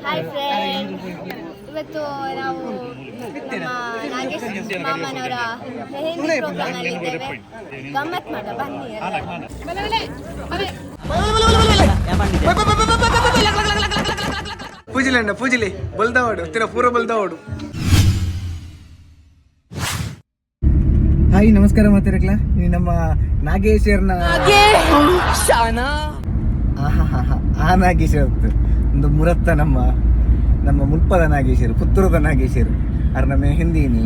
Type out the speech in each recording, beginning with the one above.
Hi friend, ಇವತ್ತು ನಾವು ನಮ್ಮ ನಾಗೇಶ್ ಮಾಮನವರ ಮೆಹಂದಿ ಪ್ರೋಗ್ರಾಮ್ ಅಲ್ಲಿ ಇದ್ದೇವೆ. ಗಮ್ಮತ್ ಮಾಡ ಬನ್ನಿ. ಪೂಜಿಲೆ ಅಣ್ಣ ಪೂಜಿಲೆ ಬಲ್ದಾವಾಡು ತಿರ ಪೂರ ಬಲ್ದಾವಾಡು. ಹಾಯ್ ನಮಸ್ಕಾರ ಮಾತಾಡಕ್ಲ ನಮ್ಮ ನಾಗೇಶ್ವರ್ನ ಆ ನಾಗೇಶ್ವರ ಒಂದು ಮುರತ್ತ ನಮ್ಮ ಮುಲ್ಪದ ನಾಗೇಶ್ವರ ಪುತ್ತೂರದ ನಾಗೇಶ್ವರ ಅರ್ನ ಮೆಹಂದಿನಿ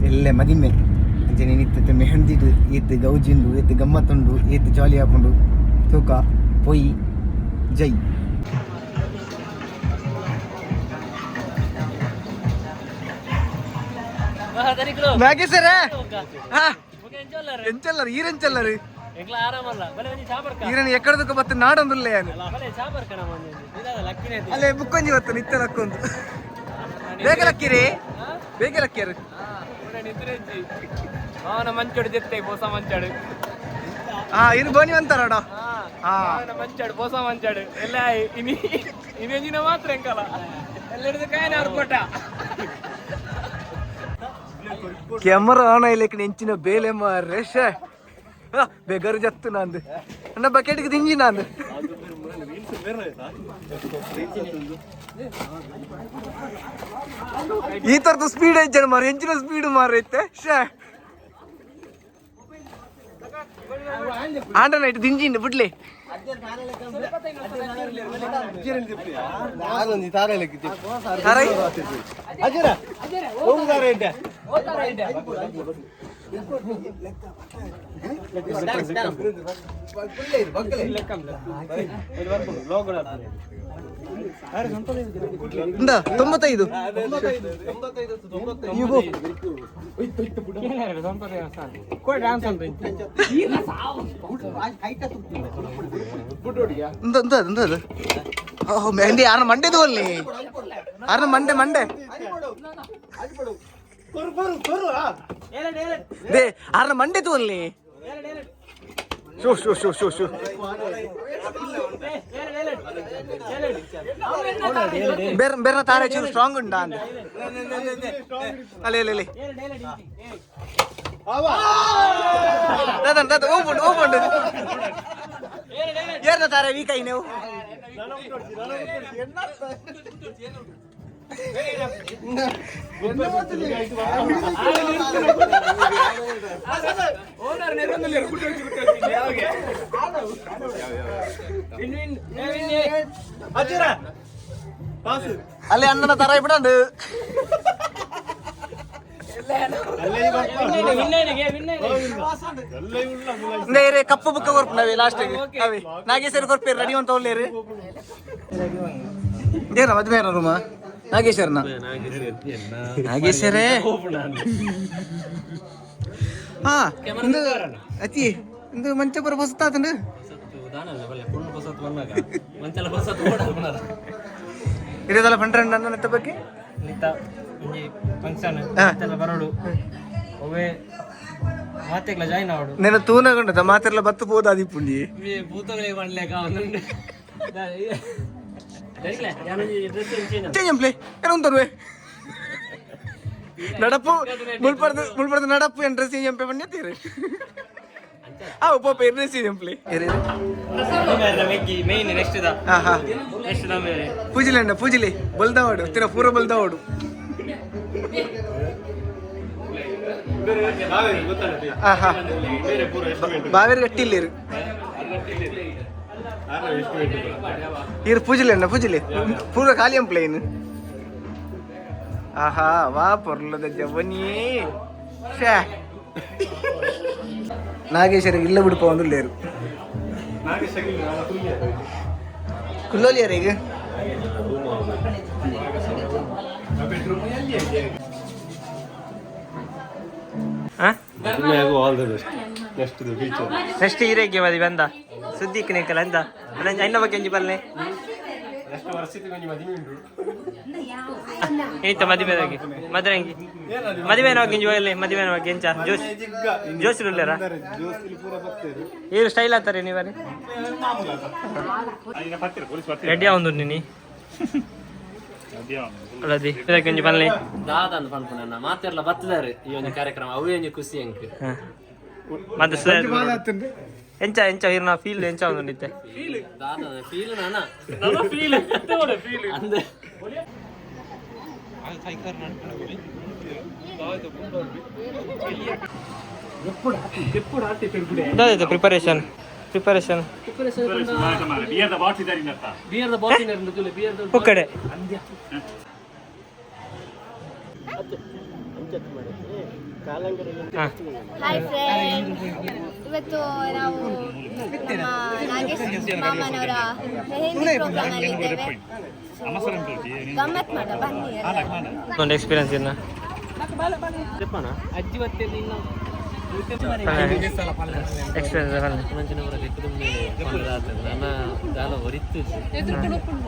ಎಲ್ಲೆ ಮದಿಮೆ ಅಂಚನೆ ನಿತ್ಯತೆ ಮೆಹಂದಿಡು ಏತ್ ಗೌಜಿಂಡು ಏತ್ ಗಮ್ಮತ್ತುಂಡು ಏತ್ ಜಾಲಿ ಹಾಕೊಂಡು ತೂಕ ಪೊಯ್ ಜೈ ನಾಗೇಶ್ವರ ಎಂಚಲ್ಲರು ಈರೆಂಚಲ್ಲರು ಈರನ್ ಎಕ್ಕಡದಕ್ಕೆ ಮತ್ತೆ ನಾಡೊಂದುಲ್ಲೆ ಅಲ್ಲೇ ಬುಕ್ಕೊಂಜಿ ಬತ್ತ ನಿತ್ಯ ಲಕ್ಕೊಂದು ಬೇಗ ಲಕ್ಕಿರಿ ಬೇಗ ಲಕ್ಕಿರು ಮಂಚೋಡು ಜೊತೆ ಹೊಸ ಮಂಚಾಡು ಇದು ಬೋನಿ ಅಂತಾರಡ ಮಂಚಾಡು ಹೊಸ ಮಂಚಾಡು ಎಲ್ಲ ಇನ್ನೊಂದಿನ ಮಾತ್ರ ಎಂಕಲ್ಲ ಎಲ್ಲ ಕಾಯನ ಆಡ್ಕೊಟ್ಟ ಕ್ಯಾಮರಾ ಆನ್ ಆಯ್ಲಿಕ್ಕೆ ನೆಂಚಿನ ಬೇಲೆ ಮಾರೇಶ ಬೇಗರ್ ಜತ್ತು ನಂದು ಅಣ್ಣ ಬಕೆಟ್ಗೆ ತಿಂಜಿ ನಾನು ಈ ತರದ ಸ್ಪೀಡ್ ಐತೆ ಮಾರ ಹೆಂಚಿನ ಸ್ಪೀಡ್ ಮಾರೈತೆ ಆಂಡ್ರ ನೈಟ್ ದಿಂಜಿಂದ ಬಿಡ್ಲಿ ಇಂದ 95 ಮೆಹಂದಿ ಯಾರ ಮಂಡೆದು ಅಲ್ಲಿ ಯಾರ ಮಂಡೆ ದೇ ಯಾರ ಮಂಡೆದು ಅಲ್ಲಿ ಶೋ ಬೇರೆ ತಾರೆ ಚೂರು ಸ್ಟ್ರಾಂಗ್ ಉಂಟಾ ಅಂತ ಅಲ್ಲಿ ಓಪುಂಡು ಏರ್ನ ತಾರೆ ವೀಕೈ ನೀವು ಅಲ್ಲಿ ಅಣ್ಣನ ತರ ಬಿಡಂಡು ಕಪ್ಪು ಬುಕ್ಕ ಕೊರ್ಪುಂಡವೆ ಲಾಸ್ಟ್ ಅವೆ ನಾಗೇಶ್ವರ ಕೊರ್ಪೇರು ರೆಡಿ ಅಂತ ಒಳ್ಳೆಯರು ಏನ ಮದ್ವೆ ರೂಮ ನಾಗೇಶ್ವರನ ನಾಗೇಶ್ವರೇ ಹಾ ಇಂದು ಅತಿ ಇಂದು ಮಂಚ ಬರ ಬಸ್ತಾತಂಡು ಇರೋದಲ್ಲ ಪಂಡ್ರಂಡ್ ನನ್ನ ನೆತ್ತ ಬಗ್ಗೆ నేను తూనగుండదా మాత్రలో బత్తు పోదు అది ఇప్పుడు ఉంటారు నడపు ముల్పడదు నడపు డ్రెస్ చంపే పని తీరు పోయి డ్రెస్ చంపలే పూజలేండి పూజలే బొల్దావాడు తిన పూర బొల్దావాడు బావేరు గట్టిల్లేరు పూజలేండి పూజలే పూర కాలియం ప్లేన్ ఆహా వా పొర్లದ జవని ನಾಗೇಶ್ವರ ಇಲ್ಲ ಬಿಡ್ಕೊಂಡು ಲೇರು ಕುಲ್ಲೋಲಿಯಾರ ಈಗ ನೆಕ್ಸ್ಟ್ ಹೀರೆಗೆ ಮದಿ ಬಂದ ಸುದ್ದಿಕ್ ನಿಕ್ಕಲ್ಲ ಅಂತ ಅಣ್ಣ ಬಗ್ಗೆ ಅಂಜಿ ಬಲ್ಲೆ ಏಯ್ತ ಮದುವೆದಾಗಿ ಮದುವೆಂಗಿ ಮದುವೆನ ಗಿಂಜಿ ಹೋಗಲಿ ಮದುವೆನ ಗೆಂಚ ಜೋಶ್ ಜೋಶ್ರುಲ್ಲೇರ ಏನು ಸ್ಟೈಲ್ ಆತಾರೆ ನೀವೇ ರೆಡಿ ಆಗೊಂಡು ನೀನು ಅಲ್ಲದಿ ಇದಕ್ಕೆ ಒಂಜಿ ಪನ್ಲೆ ದಾದಾಂದು ಪನ್ಪುನನ್ನ ಮಾತೆರ್ಲ ಬತ್ತಿದಾರೆ ಈ ಒಂದು ಕಾರ್ಯಕ್ರಮ ಅವೇ ಒಂಜಿ ಖುಷಿ ಅಂಕ್ ಮತ್ತೆ ಎಂಚ ಎಂಚ ಇರ್ನ ಫೀಲ್ ಎಂಚ ಒಂದಿತ್ತೆ ದಾದಾದ ಫೀಲ್ ನಾನ ಫೀಲ್ ಅಂದೆ ಪ್ರಿಪರೇಷನ್ ಒಕ್ಕಡೆ ಹಾಯ್ ಫ್ರೆಂಡ್ಸ್, ಇವತ್ತು ನಾವು ನಮ್ಮ ನಾಗೇಶ್ ಮಾಮನವರ ಮೆಹಂದಿ ಪ್ರೋಗ್ರಾಮ್ ಅಲ್ಲಿ ಇದ್ದೇವೆ. ಗಮ್ಮತ್ ಮಾಡ ಬನ್ನಿ ಎಲ್ಲ. ಒಂದು ಎಕ್ಸ್ಪೀರಿಯನ್ಸ್ ಇನ್ನ ಅಜ್ಜಿ ಮತ್ತೆ ನನ್ನ ದಾಲ ಹೊರಿತು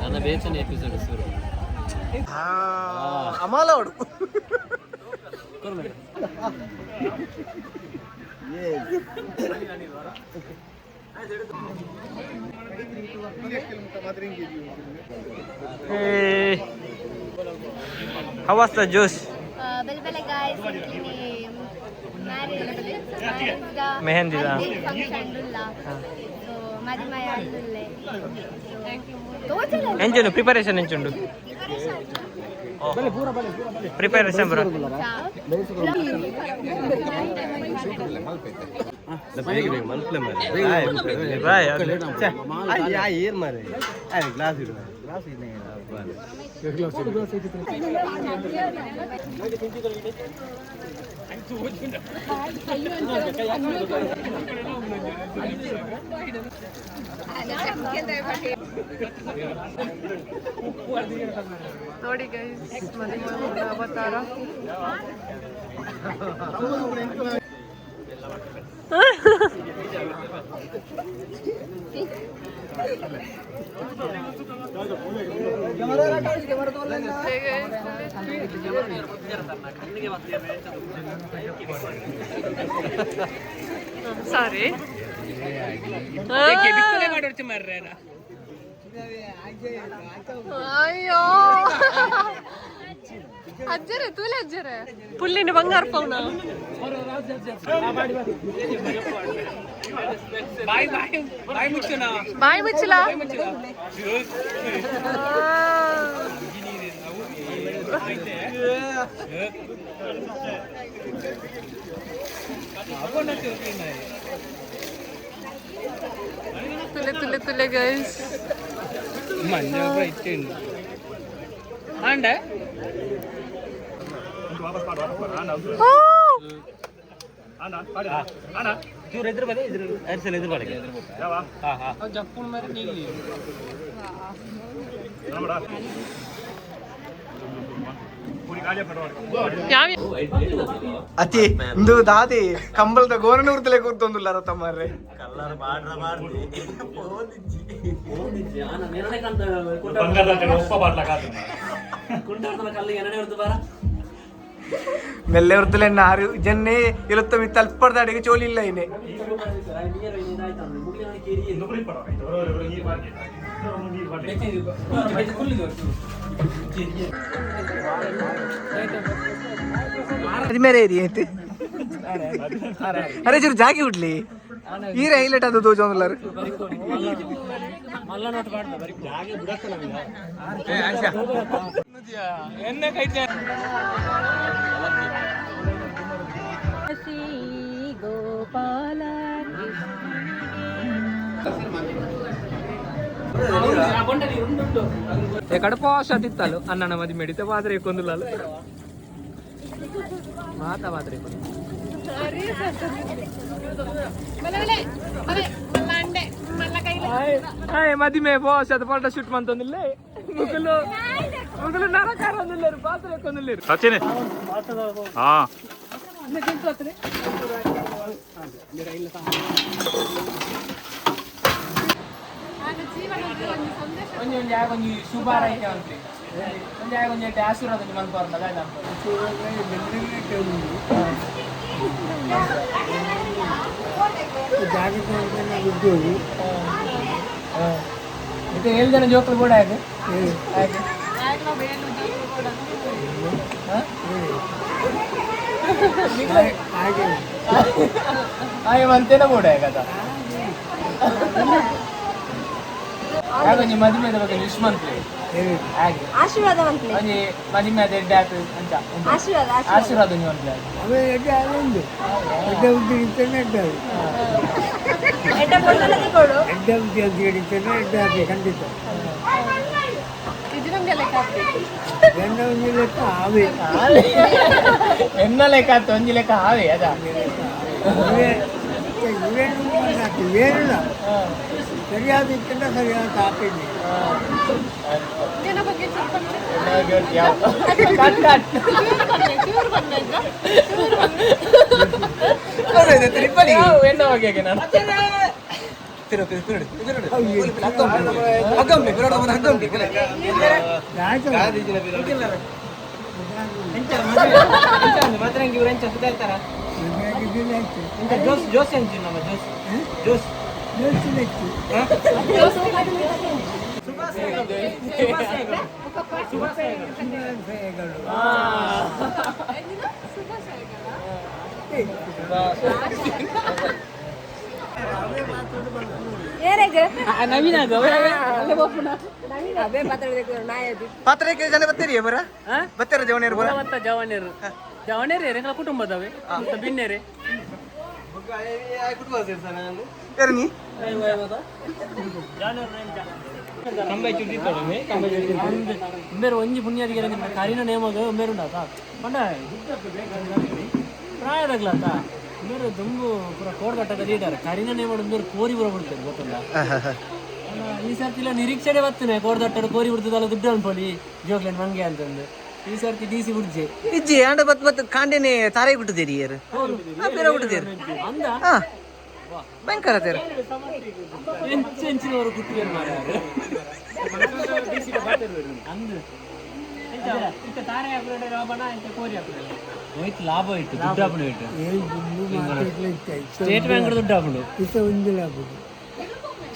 ನನ್ನ ಬೇಚನೆ ಎಪಿಸೋಡ್ ಶುರು ಅಮಾಲೋಡು How was the juice? Bel guys, ini Mehendi da. function dulu. So, mari maya dulu. Thank you. ಎಂಚುಂಡು ಪ್ರಿಪರೇಷನ್ ಎಂಚುಂಡು ಪ್ರಿಪರೇಷನ್ ಬ್ರೋ ನೋಡಿ ಗೈಸ್ ಮದುವೆ ಅವತಾರ ಸಾರಿ ಅಯ್ಯೋ ಅಜ್ಜರೆ ತೂಲೆ ಅಜ್ಜರೆ ಪುಲ್ಲಿನ ಬಂಗಾರ ಪೌನ ಬಾಯಿ ಮುಚ್ಚಲ ತುಲೆ ತುಲೆ ತುಲೆ ಗೈಸ್ ಅಂಡೆ ಅತಿ ಇಂದು ದಾದಿ ಕಂಬಳದ ಗೋರನೂರ್ತಲೆ ಕೂರ್ತೊಂದುಲ್ಲಾರ ತಮ್ಮರ್ರೆ ಮೆಲ್ಲೆ ಉರ್ತಲೆ ಆರು ಜನ್ನೆ ಇರುತ್ತ ಮಿತ್ತ ಅಲ್ಪಡ್ದಾಡಿಗೆ ಚೋಲಿಲ್ಲ ಇನೆ అది మేరే ఏరియా అయితే అరే జర జాగి ఉట్లి ఈ హైలైట్ ಅದು ತೋಜೊಂದುಲ್ಲಾರು ಎನ್ನ ಕೈತೆ ಗೋಪಾಲ ఎక్కడ పోషిత్తాలు అన్న మది మెడితే మాత్రం ఎక్కువ మాత మాత్రం మది మే పోష ఫోటో షూట్ మంతొందిల్లే ముగ్గులు ముగ్గులు నరకారు అందులేరు పాత్ర ఎక్కువ అందులేరు సచిన్ కొంచెం శుభార అయితే ఉంటాయి కొంచెం ఆశీర్వాద మన పోరు ಇದು 7 ಜನ ಜೋಕುಲು ಕೂಡ ಹಾಗೆ ಹಾಗೆ ಮಂತೇನ ಕೂಡ ಹೇಗದ ಹಾಗೆ ನಿಮ್ಮ ಮದುವೆದ ಬಗ್ಗೆ ನಿಷ್ಮಂತ್ಲಿ ಹಾಗೆ ಆಶೀರ್ವಾದ ಮಂತ್ಲಿ ಒಂಜಿ ಮದುವೆ ಅದ ಎಡ್ಡೆ ಆತು ಅಂತ ಆಶೀರ್ವಾದ ನೀವು ಅಂತ ಖಂಡಿತ ಎನ್ನ ಲೆಕ್ಕ ಆತು ಒಂಜಿ ಲೆಕ್ಕ ಹಾವೆ ಅದ ಸರಿಯಾದ ಸರಿಯಾದ ಹಾಕಿದ್ವಿ ಎನ್ನ ಬಗ್ಗೆ ನಾನು ಜೋಸ್ ನಮ್ಮ ಜೋಸ್ ಪಾತ್ರಕ್ಕೆ ಜನ ಬರ್ತೀರಿ ಬರ ಬರ್ತಾರ ಜವನೇರು ಬರ ಜವನೇರಿ ಕುಟುಂಬದವೇ ಬಿನ್ನೇರಿ ಯಾರು ನೀ ಬೇರೆ ಒಂಜಿ ಪುಣ್ಯಾದಿಗೆ ಕರಿನ ನೇಮಗ ಬೇರೆ ಉಂಟಾತ ಪಂಡ ಪ್ರಾಯದಾಗ್ಲಾತ ಬೇರೆ ದುಂಬು ಪೂರ ಕೋಡ್ಗಟ್ಟದ ಲೀಡರ್ ಕರಿನ ನೇಮ ಬೇರೆ ಕೋರಿ ಬರ ಬಿಡ್ತಾರೆ ಗೊತ್ತಲ್ಲ ಈ ಸರ್ತಿಲ್ಲ ನಿರೀಕ್ಷೆನೆ ಬರ್ತೇನೆ ಕೋಡ್ದಟ್ಟರು ಕೋರಿ ಬಿಡ್ತದಲ್ಲ ದುಡ್ಡು ಅನ್ಪೋಲಿ ಜೋಗ್ಲೇನ್ ಮಂಗೆ ಅಂತಂದು ಈ ಸರ್ತಿ ಡಿಸಿ ಬಿಡ್ಜೆ ಇಜ್ಜಿ ಅಂಡ ಬತ್ ಕಾಂಡೆನೆ ತಾರೈ ಬಿಟ್ಟದೇರಿ ಯಾರು ಬೇರೆ ಬಿಟ್ಟದೇರು ಅಂದ ಭಯಂಕರ ತೇರು ಎಂಚಿನವರು ಕುಟ್ಟಿಗೆ ಮಾಡ್ಯಾರ ಅಂದು ತಾರೆ ಹಾಕಿದ್ರೆ ಲಾಭನ ಇಂತ ಕೋರಿ ಹಾಕಿದ್ರೆ ಹೋಯ್ತು ಲಾಭ ಇತ್ತು ದುಡ್ಡು ಹಾಕೊಂಡು ಇಟ್ಟು ಸ್ಟೇಟ್ ಬ್ಯಾಂಕ್ ದುಡ್ಡು ಹಾಕೊಂಡು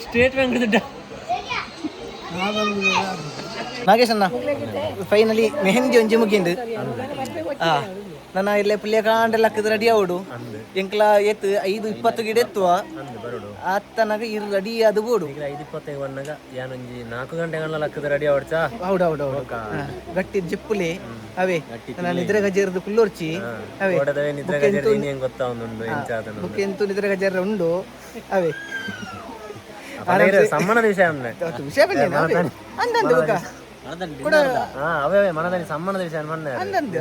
ಸ್ಟೇಟ್ ಬ್ಯಾಂಕ್ ದುಡ್ಡು ನಾಗೇಶ್ ಅಣ್ಣ ಫೈನಲಿ ಮೆಹಂದಿ ಒಂಜಿ ಮುಗಿಂಡು ನನ್ನ ಇಲ್ಲೇ ಪುಲ್ಯ ಕಾಂಡೆಲ್ಲ ರೆಡಿ ಆವಡು ಎಂಕ್ಲ ಎತ್ 5:20 ಗಿಡ ಎತ್ತುವ ಅತ್ತನಾಗ ಇರ್ ರೆಡಿ ಅದು ಬೋಡು 5:25 ಬಣ್ಣಗ ಯಾನೊಂಜಿ 4 ಗಂಟೆಗಳ ಲಕ್ಕದ ರೆಡಿ ಆವಡ್ಚಾ ಹೌದೌದು ಗಟ್ಟಿ ಜಿಪ್ಪುಲಿ ಅವೇ ನಾನು ನಿದ್ರೆ ಗಜೇರ್ದು ಕುಲ್ಲೋರ್ಚಿ ಅವೇ ನಿದ್ರೆ ಗಜೇರ್ ಏನ್ ಗೊತ್ತಾ ಒಂದುಂಡು ಎಂಚಾದನ ಬುಕ್ಕೆಂತು ನಿದ್ರೆ ಗಜೇರ ಉಂಡು ಅವೇ ಸಮ್ಮನದ ವಿಷಯ ಅಂದ್ರೆ ವಿಷಯ ಬಂದೇನ ಅಂದಂದು ಬುಕ ಅವೇ ಮನದಲ್ಲಿ ಸಮ್ಮನದ ವಿಷಯ ಅಂದಂದು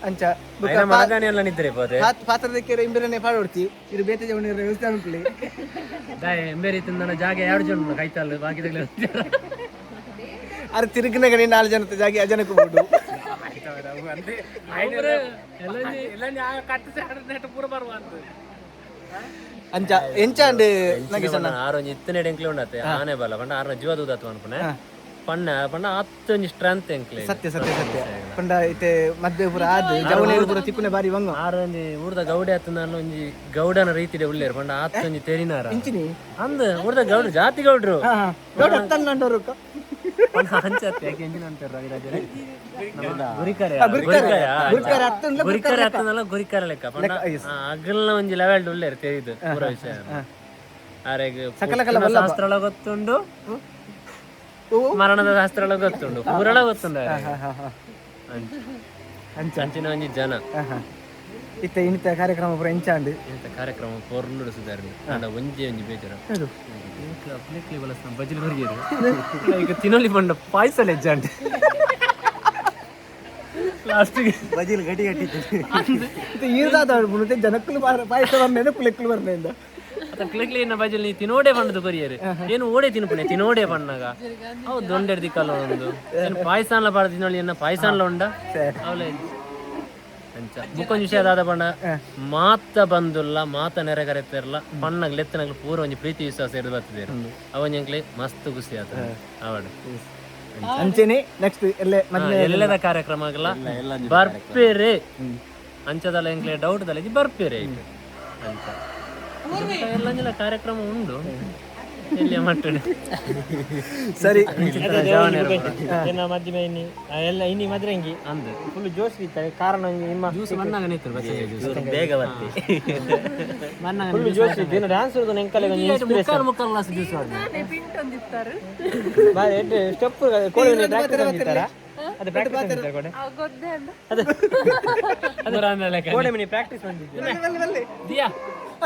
ಅಂಚ ಮನದಾನಿ ಎಲ್ಲ ನಿದ್ರೆ ಪೋದೆ ಪಾತ್ರದಕ್ಕೆ ಇಂಬೆರನೆ ಪಾಡೋಡ್ತಿ ಇದು ಬೇತೆ ಜವನ ವ್ಯವಸ್ಥೆ ಅನ್ಕೊಳ್ಳಿ ಎಂಬೇರಿ ತಿಂದ ಜಾಗ 2 ಜನ ಕೈತಲ್ಲ ಬಾಕಿದಲ್ಲ ಅರೆ ತಿರುಗಿನ ಗಣಿ 4 ಜನ ಜಾಗಿ ಅಜನಕ್ಕೆ ಬಿಡು ಅಂಚ ಎಂಚಾಂಡ್ ಆರೊಂಜಿ ಇತ್ತನೆ ಎಂಕ್ಲೆ ಉಂಡತ್ತೆ ಆನೆ ಬಲ ಪಂಡ ಆರ ಜೀವ ದೂದತ್ತು ಅನ್ಪನೆ ಪಣ್ಣ ಪಂಡ ಅತ್ತೊಂಜಿ ಸ್ಟ್ರೆಂತ್ ಎಂಕ್ಲೆ ಸತ್ಯ ಸತ್ಯ ಸತ್ಯ ಪಂಡ ಇತ್ತೆ ಮದ್ವೆ ಪುರ ಆದ್ ಜವನೇರು ಪುರ ತಿಕ್ಕುನೆ ಬಾರಿ ವಂಗ ಆರೊಂಜಿ ಊರ್ದ ಗೌಡೆ ಅತ್ತನ ಒಂಜಿ ಗೌಡನ ರೀತಿಡೆ ಉಳ್ಳೇರು ಪಂಡ ಅತ್ತೊಂಜಿ ತೆರಿನಾರ ಇಂಚಿನಿ ಅಂದ ಊರ್ದ ಗೌಡ ಜಾತಿ ಗೌಡ್ರು ಗೌಡ ತನ್ನಂಡರು ಅಂಚತ್ತೆ ಯಾಕೆ ಎಂಜಿನ ಅಂತಾರ ರವಿರಾಜರೇ ಗುರಿಕರೆ ಅತ್ತನಲ್ಲ ಗುರಿಕರೆ ಲೆಕ್ಕ ಪಂಡ ಅಗಲ್ನ ಒಂಜಿ ಲೆವೆಲ್ ಉಳ್ಳೇರು ತೆರಿದು ಪೂರ ವಿಷಯ ಆರೆಗ್ ಶಾಸ್ತ್ರ ಗೊತ್ತುಂಡು ಮರಣದ ಶಾಸ್ತ್ರ ಗೊತ್ತುಂಡು ಪೂರಳ ಗೊತ್ತುಂಡು ಅಂಚಿನ ಒಂಜಿ ಜನ ಇತ್ತ ಇಂತ ಕಾರ್ಯಕ್ರಮ ಪೂರ ಎಂಚಾಂಡ್ ಇಂತ ಕಾರ್ಯಕ್ರಮ ಪೊರ್ನುಡು ಸುಧಾರಣೆ ಅಂಡ ಒಂಜಿ ಬೇಜಾರ ಬಜಲು ಬರಿಯರು ಈಗ ತಿನ್ನಲಿ ಬಂಡ ಪಾಯಸ ಲೆಜ್ಜಾಂಡ್ ಲಾಸ್ಟಿಗೆ ಬಜಿಲ್ ಗಟ್ಟಿ ಗಟ್ಟಿ ಈರ್ದಾದ ಜನಕ್ಕಲು ಪಾಯಸ ಬರ್ನೇನು ಕುಲೆಕ್ಕಲು ಬರ್ನೆಂದ ಕ್ಲಿಕ್ಲಿ ಇನ್ನ ಬಜಲ್ ನೀ ತಿನ್ನೋಡೆ ಬಣ್ಣದು ಬರಿಯರು ಏನು ಓಡೆ ತಿನ್ಪುಣೆ ತಿನ್ನೋಡೆ ಬಣ್ಣಗ ಅವು ದೊಂಡೆಡ್ ದಿಕ್ಕಲ್ಲ ಒಂದು ಪಾಯಸಾನ್ಲ ಬಾಡ ತಿನ್ನೋಳಿ ಎನ್ನ ಪಾಯಸಾನ್ಲ ಉಂಡ ಅವಳೆ ಅಂಚ ಮುಕ್ಕೊಂದು ವಿಷಯ ಅದಾದ ಬಣ್ಣ ಮಾತ ಬಂದುಲ್ಲ ಮಾತ ನೆರೆಗರೆತಿರಲ್ಲ ಬಣ್ಣಗ್ ಲೆತ್ತನಗ್ಲು ಪೂರ ಒಂಜಿ ಪ್ರೀತಿ ವಿಶ್ವಾಸ ಹಿಡಿದು ಬರ್ತಿದ್ದೇರು ಅವನ್ಯಂಕ್ಲೆ ಮಸ್ತ್ ಖುಷಿ ಆತ ಅವಡು ಅಂಚೆನೆ ನೆಕ್ಸ್ಟ್ ಎಲ್ಲದ ಕಾರ್ಯಕ್ರಮಗಳ ಬರ್ಪೇರೆ ಅಂಚದಲ್ಲ ಎಂಕ್ಲೆ ಡೌಟ್ ದಲ್ಲ ಬರ್ಪೇರೆ ಅಂತ ಎಲ್ಲ ಕಾರ್ಯಕ್ರಮ ಉಂಡು ಎಲ್ಲಿಯ ಮಟ್ಟಡೆ ಸರಿ ಏನ ಮಧ್ಯೆ ಇನ್ನಿ ಎಲ್ಲ ಇನ್ನಿ ಮದ್ರಂಗಿ ಅಂದು ಫುಲ್ ಜೋಶ್ ಇರ್ತಾರೆ ಕಾರಣ ನಿಮ್ಮ ಜ್ಯೂಸ್ ಮನ್ನಾಗ ನಿಂತರು ಬಸ್ ಬೇಗ ಬರ್ತಿ ಮನ್ನಾಗ ಫುಲ್ ಜೋಶ್ ಇತ್ತು ಡ್ಯಾನ್ಸ್ ಇರೋದು ನೆಂಕಲೆ ಮುಕ್ಕಾಲು ಗ್ಲಾಸ್ ಜ್ಯೂಸ್ ಬಾಯ್ ಎಡ್ಡೆ ಸ್ಟೆಪ್ ಕೋಳಿ ಪ್ರಾಕ್ಟೀಸ್ ಅಂದಿತ್ತಾರ ಅದು ಪ್ರಾಕ್ಟೀಸ್ ಅಂದಿದ್ದಾರೆ ಕೋಡೆ ಅದು ಆಮೇಲೆ ಕೋಡೆ ಮಿನಿ ಪ್ರಾಕ್ಟೀಸ್ ಬಂದಿದ್ದೆ ದಿಯಾ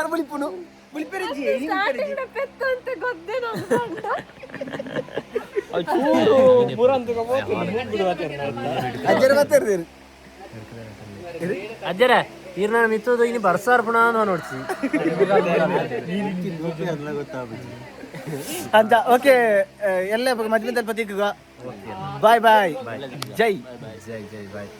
ಬುಳಿಪುನು ಬುಳಿಪೆರಜಿ ಪೆತ್ತಂತೆ ಗೊತ್ತೇ ಚೂರು ಪುರಂತ ಅಜ್ಜರ ಮಾತಾಡ್ತೀರಿ ಅಜ್ಜರ ಇರ್ನ ಮಿತ್ತದು ಇನ್ನು ಬರ್ಸಾರ್ಪಣ ನೋಡ್ಸಿ ಅಂತ ಓಕೆ ಎಲ್ಲ ಮಧ್ಯ ಪತಿಗ ಬಾಯ್ ಬಾಯ್ ಜೈ ಜೈ ಜೈ ಬಾಯ್